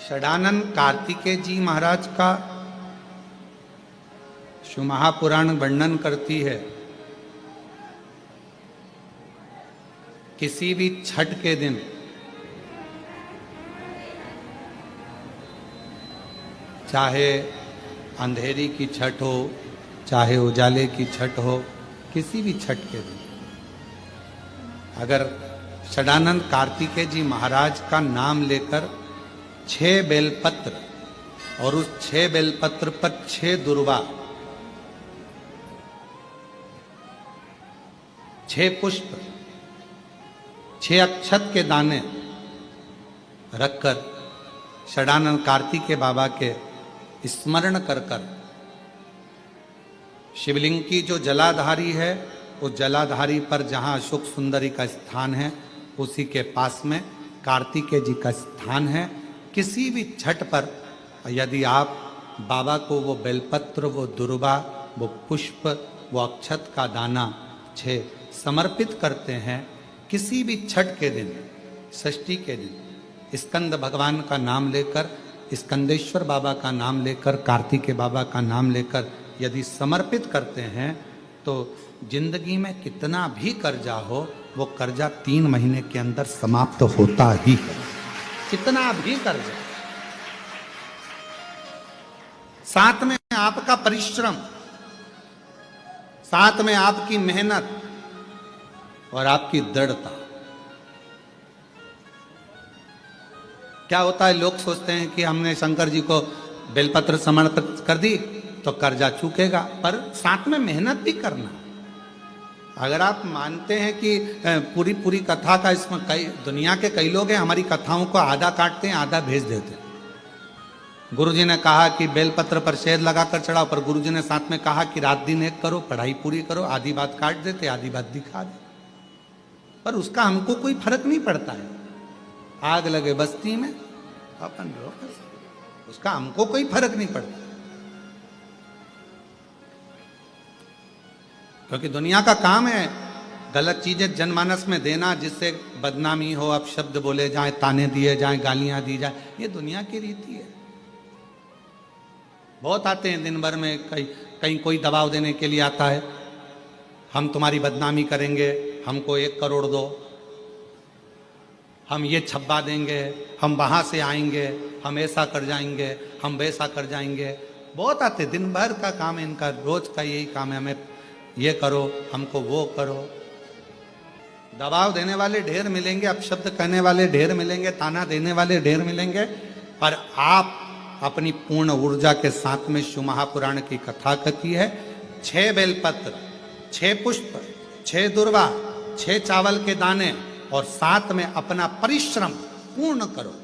षडानंद कार्तिकेय जी महाराज का शिव महापुराण वर्णन करती है। किसी भी छठ के दिन चाहे अंधेरी की छठ हो, चाहे उजाले की छठ हो, किसी भी छठ के दिन अगर षडानंद कार्तिकेय जी महाराज का नाम लेकर 6 बेलपत्र और उस 6 बेलपत्र पर 6 दुर्वा, 6 पुष्प, 6 अक्षत के दाने रखकर षडानंद कार्तिकेय बाबा के स्मरण कर कर शिवलिंग की जो जलाधारी है, उस जलाधारी पर जहां अशोक सुंदरी का स्थान है उसी के पास में कार्तिकेय जी का स्थान है। किसी भी छठ पर यदि आप बाबा को वो बेलपत्र, वो दुर्वा, वो पुष्प, वो अक्षत का दाना 6 समर्पित करते हैं, किसी भी छठ के दिन, षष्ठी के दिन स्कंद भगवान का नाम लेकर, स्कंदेश्वर बाबा का नाम लेकर, कार्तिकेय बाबा का नाम लेकर यदि समर्पित करते हैं तो जिंदगी में कितना भी कर्जा हो वो कर्जा 3 महीने के अंदर समाप्त होता ही है। कितना भी कर्जा, साथ में आपका परिश्रम, साथ में आपकी मेहनत और आपकी दृढ़ता। क्या होता है, लोग सोचते हैं कि हमने शंकर जी को बेलपत्र समर्पित कर दी तो कर्जा चूकेगा, पर साथ में मेहनत भी करना। अगर आप मानते हैं कि पूरी कथा का इसमें कई दुनिया के कई लोग हैं हमारी कथाओं को आधा काटते हैं, आधा भेज देते हैं। गुरुजी ने कहा कि बेलपत्र पर शहद लगाकर चढ़ाओ, पर गुरुजी ने साथ में कहा कि रात दिन एक करो, पढ़ाई पूरी करो। आधी बात काट देते, आधी बात दिखा दे, पर उसका हमको कोई फर्क नहीं पड़ता है। आग लगे बस्ती में अपन रहो, उसका हमको कोई फर्क नहीं पड़ता, क्योंकि दुनिया का काम है गलत चीजें जनमानस में देना, जिससे बदनामी हो, अपशब्द बोले जाए, ताने दिए जाए, गालियां दी जाए। ये दुनिया की रीति है। बहुत आते हैं दिन भर में, कहीं कोई दबाव देने के लिए आता है, हम तुम्हारी बदनामी करेंगे, हमको 1 करोड़ दो, हम ये छब्बा देंगे, हम वहां से आएंगे, हम ऐसा कर जाएंगे, हम वैसा कर जाएंगे। बहुत आते, दिन भर का काम है इनका, रोज का यही काम है, हमें ये करो, हमको वो करो। दबाव देने वाले ढेर मिलेंगे, अपशब्द कहने वाले ढेर मिलेंगे, ताना देने वाले ढेर मिलेंगे, पर आप अपनी पूर्ण ऊर्जा के साथ में शिव महापुराण की कथा कहती है। 6 बेलपत्र, 6 पुष्प, 6 दुर्वा, 6 चावल के दाने और साथ में अपना परिश्रम पूर्ण करो।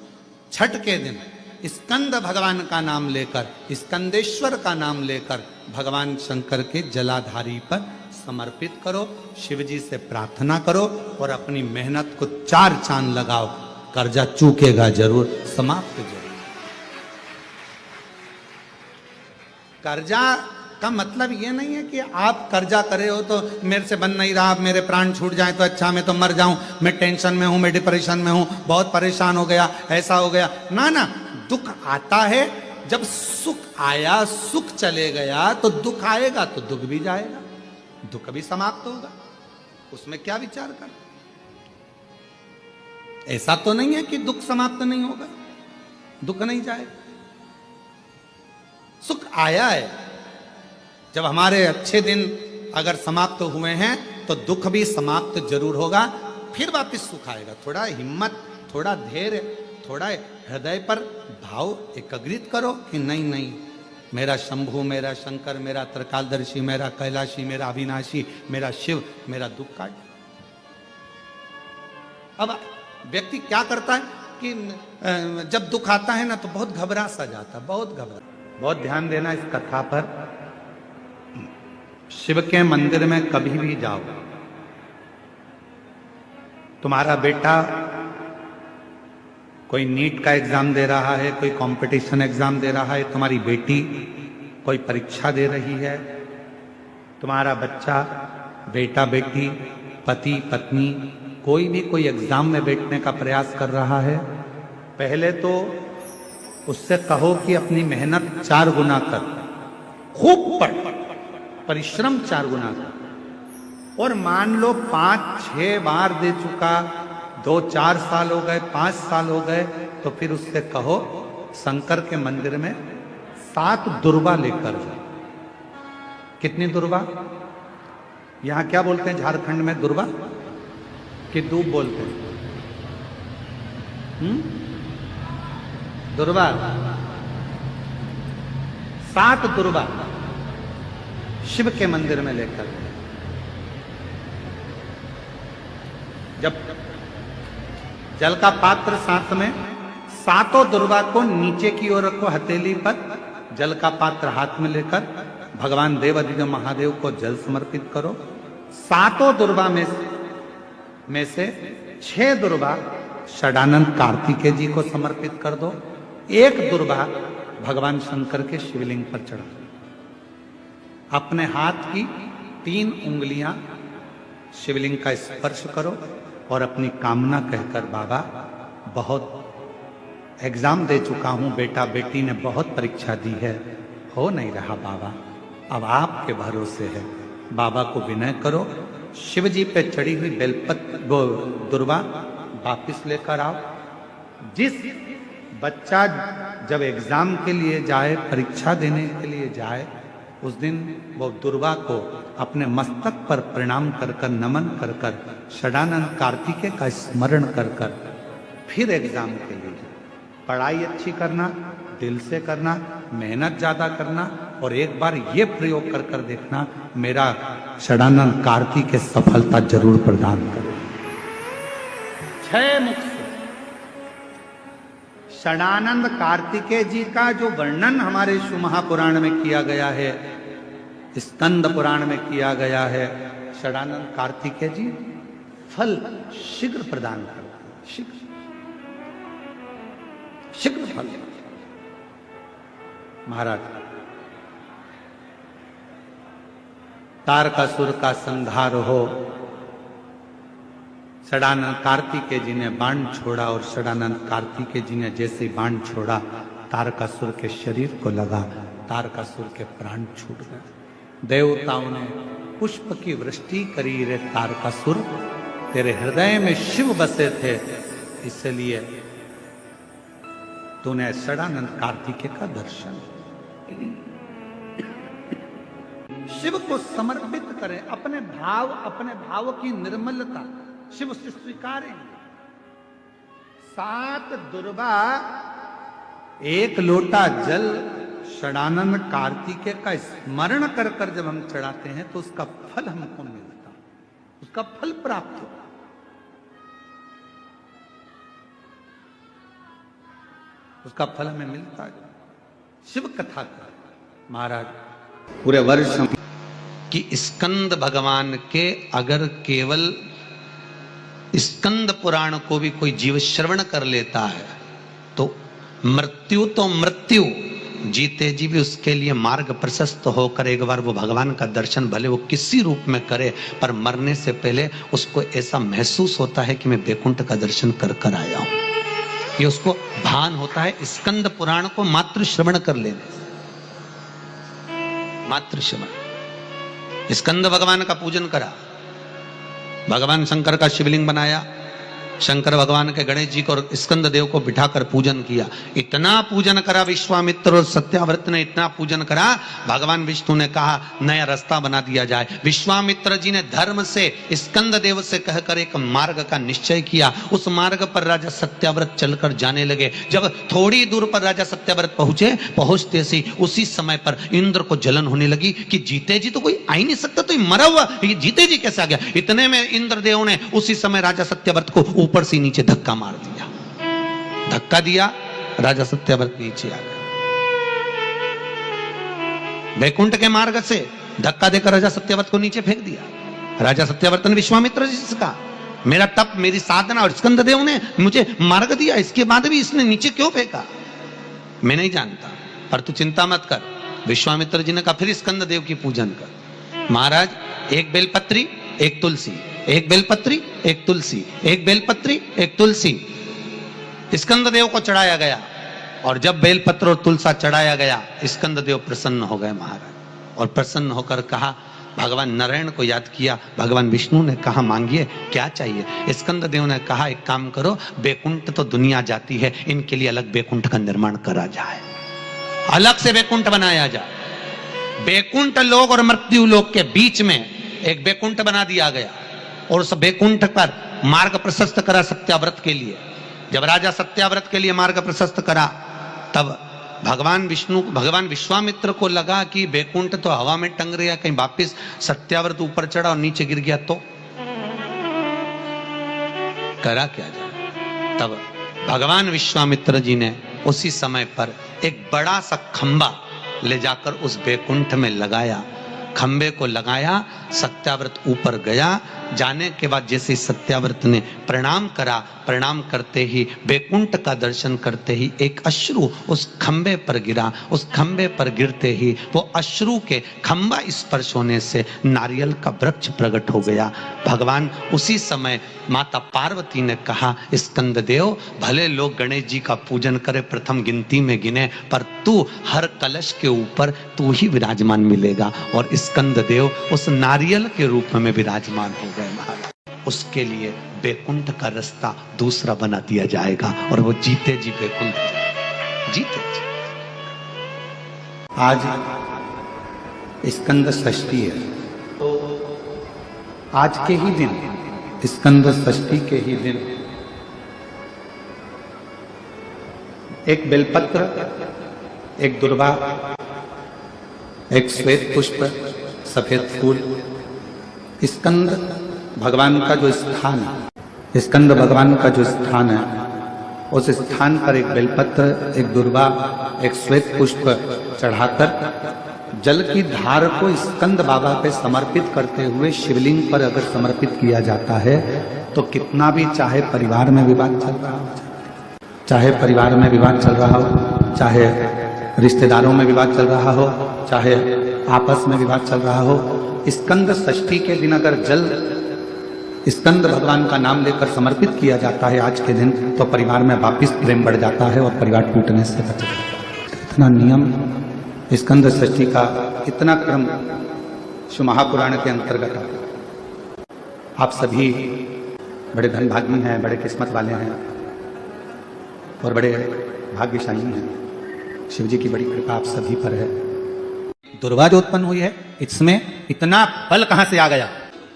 छठ के दिन स्कंद भगवान का नाम लेकर, स्कंदेश्वर का नाम लेकर भगवान शंकर के जलाधारी पर समर्पित करो, शिव जी से प्रार्थना करो और अपनी मेहनत को 4 चांद लगाओ। कर्जा चूकेगा जरूर, समाप्त जरूर। कर्जा का मतलब ये नहीं है कि आप कर्जा करे हो तो मेरे से बन नहीं रहा, मेरे प्राण छूट जाए तो अच्छा, मैं तो मर जाऊं, मैं टेंशन में हूं, मैं डिप्रेशन में हूं, बहुत परेशान हो गया, ऐसा हो गया। ना ना, दुख आता है, जब सुख आया, सुख चले गया तो दुख आएगा, तो दुख भी जाएगा, दुख भी समाप्त होगा। उसमें क्या विचार कर, ऐसा तो नहीं है कि दुख समाप्त नहीं होगा, दुख नहीं जाएगा। सुख आया है, जब हमारे अच्छे दिन अगर समाप्त हुए हैं तो दुख भी समाप्त जरूर होगा, फिर वापस सुख आएगा। थोड़ा हिम्मत, थोड़ा धैर्य, थोड़ा हृदय पर भाव एकाग्रित करो कि नहीं नहीं, मेरा शंभु, मेरा शंकर, मेरा त्रिकालदर्शी, मेरा कैलाशी, मेरा अविनाशी, मेरा शिव मेरा दुख काट। अब व्यक्ति क्या करता है कि जब दुख आता है ना तो बहुत घबरा सा जाता, बहुत घबरा। बहुत ध्यान देना इस कथा पर। शिव के मंदिर में कभी भी जाओ, तुम्हारा बेटा कोई नीट का एग्जाम दे रहा है, कोई कंपटीशन एग्जाम दे रहा है, तुम्हारी बेटी कोई परीक्षा दे रही है, तुम्हारा बच्चा, बेटा बेटी, पति पत्नी, कोई भी कोई एग्जाम में बैठने का प्रयास कर रहा है, पहले तो उससे कहो कि अपनी मेहनत 4 गुना कर, खूब पढ़, परिश्रम 4 गुना कर। और मान लो 5-6 बार दे चुका, 2-4 साल हो गए, 5 साल हो गए, तो फिर उससे कहो शंकर के मंदिर में 7 दुर्बा लेकर जा। कितनी दुर्बा? यहां क्या बोलते हैं झारखंड में? दुर्बा कि दूब बोलते हैं? दुर्बा। 7 दुर्बा शिव के मंदिर में लेकर, जब जल का पात्र साथ में, 7 दुर्बा को नीचे की ओर रखो हथेली पर, जल का पात्र हाथ में लेकर भगवान देवाधिदेव महादेव को जल समर्पित करो। 7 दुर्बा में से 6 दुर्बा षडानंद कार्तिकेय जी को समर्पित कर दो, 1 दुर्बा भगवान शंकर के शिवलिंग पर चढ़ा दो। अपने हाथ की 3 उंगलियां शिवलिंग का स्पर्श करो और अपनी कामना कहकर, बाबा बहुत एग्जाम दे चुका हूं, बेटा बेटी ने बहुत परीक्षा दी है, हो नहीं रहा बाबा, अब आपके भरोसे है। बाबा को विनय करो, शिव जी पे चढ़ी हुई वो दुर्बा वापिस लेकर आओ। जिस बच्चा जब एग्जाम के लिए जाए, परीक्षा देने के लिए जाए, उस दिन वो दुर्बा को अपने मस्तक पर प्रणाम कर कर, नमन कर कर, षडानंद कार्तिकेय का स्मरण कर कर फिर एग्जाम के लिए जाए। पढ़ाई अच्छी करना, दिल से करना, मेहनत ज्यादा करना, और एक बार ये प्रयोग कर कर देखना, मेरा षडानंद कार्तिकेय सफलता जरूर प्रदान करे। 6 मुख से षडानंद कार्तिकेय जी का जो वर्णन हमारे शिव महापुराण में किया गया है, स्कंद पुराण में किया गया है, षडानंद कार्तिकेय जी फल शीघ्र प्रदान करते हैं, शीघ्र फल। महाराज, तारकासुर का संहार हो, षडानंद कार्तिकेय जी ने बाण छोड़ा, और षडानंद कार्तिकेय जी ने जैसे ही बाण छोड़ा, तारकासुर के शरीर को लगा, तारकासुर के प्राण छूट गए। देवताओं ने पुष्प की वृष्टि करी, रे तारकासुर तेरे हृदय में शिव बसे थे, इसलिए तूने षडानंद कार्तिकेय का दर्शन। शिव को समर्पित करें, अपने भाव की निर्मलता शिव से स्वीकारेंगे। 7 दुर्बा, 1 लोटा जल षडानंद कार्तिकेय का स्मरण कर कर जब हम चढ़ाते हैं, तो उसका फल हमको मिलता, उसका फल प्राप्त होता। उसका फल हमें मिलता है। शिव कथा का महाराज पूरे वर्ष कि स्कंद भगवान के अगर केवल स्कंद पुराण को भी कोई जीव श्रवण कर लेता है, तो मृत्यु, जीते जी भी उसके लिए मार्ग प्रशस्त होकर एक बार वो भगवान का दर्शन भले वो किसी रूप में करे, पर मरने से पहले उसको ऐसा महसूस होता है कि मैं वैकुंठ का दर्शन कर कर आया हूं। ये उसको भान होता है स्कंद पुराण को मात्र श्रवण कर लेने से। मात्र श्रवण। स्कंद भगवान का पूजन करा, भगवान शंकर का शिवलिंग बनाया, शंकर भगवान के गणेश जी को और स्कंद देव को बिठाकर पूजन किया। इतना पूजन करा विश्वामित्र और सत्याव्रत ने, इतना पूजन करा, भगवान विष्णु ने कहा नया रास्ता बना दिया जाए। विश्वामित्र जी ने धर्म से स्कंद देव से कहकर एक मार्ग का निश्चय किया। उस मार्ग पर राजा सत्याव्रत चलकर जाने लगे। जब थोड़ी दूर पर राजा सत्याव्रत पहुंचते सी उसी समय पर इंद्र को जलन होने लगी कि जीते जी तो कोई आ ही नहीं सकता, तो मरा हुआ ये जीते जी कैसे आ गया। इतने में इंद्रदेव ने उसी समय राजा सत्याव्रत को ऊपर से नीचे धक्का मार दिया। धक्का दिया, राजा सत्याव्रत नीचे आ गया। वैकुंठ के मार्ग से धक्का देकर राजा सत्याव्रत को नीचे फेंक दिया। राजा सत्याव्रत ने विश्वामित्र जी से कहा मेरा तप, मेरी साधना और स्कंद देव ने मुझे मार्ग दिया, इसके बाद भी इसने नीचे क्यों फेंका मैं नहीं जानता, पर तू चिंता मत कर। विश्वामित्र जी ने कहा फिर स्कंद देव की पूजन कर। महाराज, एक बेलपत्री एक तुलसी, एक बेलपत्री एक तुलसी, एक बेलपत्री एक तुलसी स्कंद देव को चढ़ाया गया। और जब बेलपत्र और तुलसा चढ़ाया गया, स्कंददेव प्रसन्न हो गए महाराज, और प्रसन्न होकर कहा, भगवान नारायण को याद किया। भगवान विष्णु ने कहा मांगिए क्या चाहिए। स्कंददेव ने कहा एक काम करो, बैकुंठ तो दुनिया जाती है, इनके लिए अलग बैकुंठ का निर्माण करा जाए, अलग से बैकुंठ बनाया जाए। बैकुंठ लोक और मृत्यु लोक के बीच में एक बैकुंठ बना दिया गया, और उस बैकुंठ पर मार्ग प्रशस्त करा सत्याव्रत के लिए। जब राजा सत्याव्रत के लिए मार्ग प्रशस्त करा, तब भगवान विश्वामित्र को लगा कि बैकुंठ तो हवा में टंग रहा, कहीं वापिस सत्याव्रत ऊपर चढ़ा और नीचे गिर गया तो करा क्या जाए। तब भगवान विश्वामित्र जी ने उसी समय पर एक बड़ा सा खंबा ले जाकर उस बैकुंठ में लगाया। खंबे को लगाया, सत्याव्रत ऊपर गया। जाने के बाद जैसे सत्याव्रत ने प्रणाम करा, प्रणाम करते ही, बैकुंठ का दर्शन करते ही एक अश्रु उस खंबे पर गिरा। उस खंबे पर गिरते ही वो अश्रु के खंबा स्पर्श होने से नारियल का वृक्ष प्रकट हो गया। भगवान उसी समय माता पार्वती ने कहा, स्कंददेव भले लोग गणेश जी का पूजन करे, प्रथम गिनती में गिने, पर तू हर कलश के ऊपर तू ही विराजमान मिलेगा। और स्कंददेव उस नारियल के रूप में विराजमान हो गए महाराज। उसके लिए बैकुंठ का रास्ता दूसरा बना दिया जाएगा, और वो जीते जी बैकुंठ जीते जी। आज स्कंद षष्ठी है, तो आज के ही दिन, स्कंद षष्ठी के ही दिन, एक बेलपत्र, एक दुर्वा, एक श्वेत पुष्प, सफेद फूल, स्कंद भगवान का जो स्थान है, स्कंद भगवान का जो स्थान है, उस स्थान पर एक बेलपत्र, एक दुर्वा, एक श्वेत पुष्प चढ़ाकर जल की धार को स्कंद बाबा पे समर्पित करते हुए शिवलिंग पर अगर समर्पित किया जाता है, तो कितना भी, चाहे परिवार में विवाद चल रहा हो, चाहे परिवार में विवाद चल रहा हो, चाहे रिश्तेदारों में विवाद चल रहा हो, चाहे आपस में विवाद चल रहा हो, स्कंद षष्ठी के दिन अगर जल स्कंद भगवान का नाम लेकर समर्पित किया जाता है आज के दिन, तो परिवार में वापिस प्रेम बढ़ जाता है और परिवार टूटने से बच जाता है। इतना नियम स्कंद षष्ठी का, इतना क्रम शिव महापुराण के अंतर्गत आता। आप सभी बड़े धनभागी हैं, बड़े किस्मत वाले हैं और बड़े भाग्यशाली हैं। शिव जी की बड़ी कृपा आप सभी पर है। दुर्वा जो उत्पन्न हुई है, इसमें इतना बल कहां से आ गया।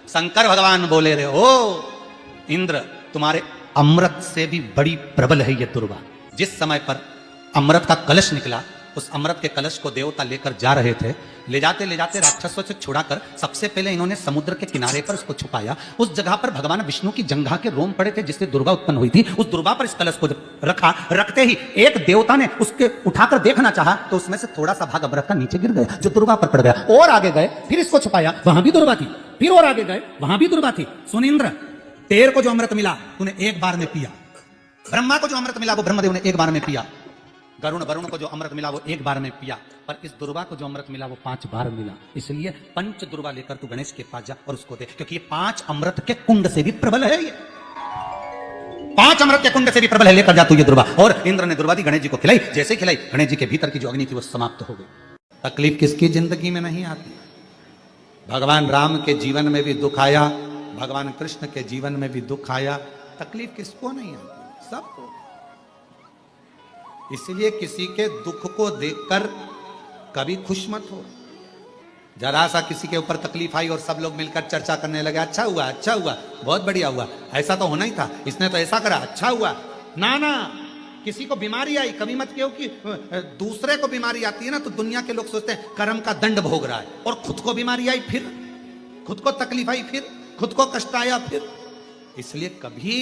शंकर भगवान बोले रहे, ओ इंद्र, तुम्हारे अमृत से भी बड़ी प्रबल है ये दुर्वा। जिस समय पर अमृत का कलश निकला, उस अमृत के कलश को देवता लेकर जा रहे थे, ले जाते राक्षसों से छुड़ाकर सबसे पहले इन्होंने समुद्र के किनारे पर उसको छुपाया। उस जगह पर भगवान विष्णु की जंघा के रोम पड़े थे, जिससे दुर्गा उत्पन्न हुई थी। उस दुर्गा पर इस कलश को रखा, रखते ही एक देवता ने उसके उठाकर देखना चाहा, तो उसमें से थोड़ा सा भाग अमृत का नीचे गिर गया, जो दुर्गा पर पड़ गया। और आगे गए, फिर इसको छुपाया, वहां भी दुर्गा थी। फिर और आगे गए, वहां भी दुर्गा थी। सुन इंद्र, तेर को जो अमृत मिला तूने एक बार में पिया, ब्रह्मा को जो अमृत मिला वो ब्रह्मदेव ने एक बार में पिया, वरुण को जो अमृत मिला वो एक बार में पिया, पर इस दुर्वा को जो अमृत मिला वो 5 बार मिला। इसलिए पंच दुर्वा लेकर तू गणेश के पास जा और उसको दे, क्योंकि ये 5 अमृत के कुंड से भी प्रबल है। ये 5 अमृत के कुंड से भी प्रबल है, लेकर जा तू ये दुर्वा। और इंद्र ने दुर्वा दी, गणेश जी को खिलाई। जैसे खिलाई, गणेश जी के भीतर की जो अग्नि थी वो समाप्त हो गई। तकलीफ किसकी जिंदगी में नहीं आती। भगवान राम के जीवन में भी दुख आया, भगवान कृष्ण के जीवन में भी दुख आया, तकलीफ किसको नहीं आती, सबको। इसलिए किसी के दुख को देखकर कभी खुश मत हो। जरा सा किसी के ऊपर तकलीफ आई और सब लोग मिलकर चर्चा करने लगे, अच्छा हुआ, अच्छा हुआ, बहुत बढ़िया हुआ, ऐसा तो होना ही था, इसने तो ऐसा करा, अच्छा हुआ। ना ना, किसी को बीमारी आई, कभी मत कहो कि दूसरे को बीमारी आती है ना, तो दुनिया के लोग सोचते हैं कर्म का दंड भोग रहा है, और खुद को बीमारी आई, फिर खुद को तकलीफ आई, फिर खुद को कष्ट आया, फिर। इसलिए कभी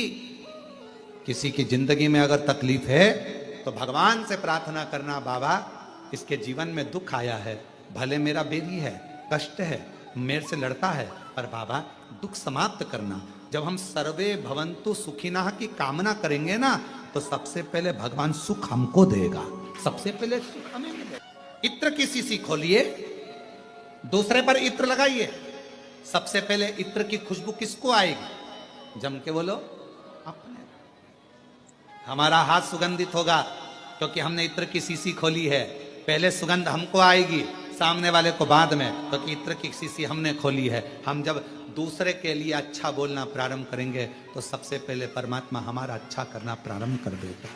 किसी की जिंदगी में अगर तकलीफ है तो भगवान से प्रार्थना करना, बाबा इसके जीवन में दुख आया है, भले मेरा बेरी है, कष्ट है, मेरे से लड़ता है, पर बाबा दुख समाप्त करना। जब हम सर्वे भवन्तु सुखिनः की कामना करेंगे ना, तो सबसे पहले भगवान सुख हमको देगा, सबसे पहले सुख हमें मिलेगा। इत्र की शीशी खोलिए, दूसरे पर इत्र लगाइए, सबसे पहले इत्र की खुशबू किसको आएगी? जम के बोलो, अपने। हमारा हाथ सुगंधित होगा क्योंकि हमने इत्र की शीशी खोली है। पहले सुगंध हमको आएगी, सामने वाले को बाद में, क्योंकि इत्र की शीशी हमने खोली है। हम जब दूसरे के लिए अच्छा बोलना प्रारंभ करेंगे तो सबसे पहले परमात्मा हमारा अच्छा करना प्रारंभ कर देगा।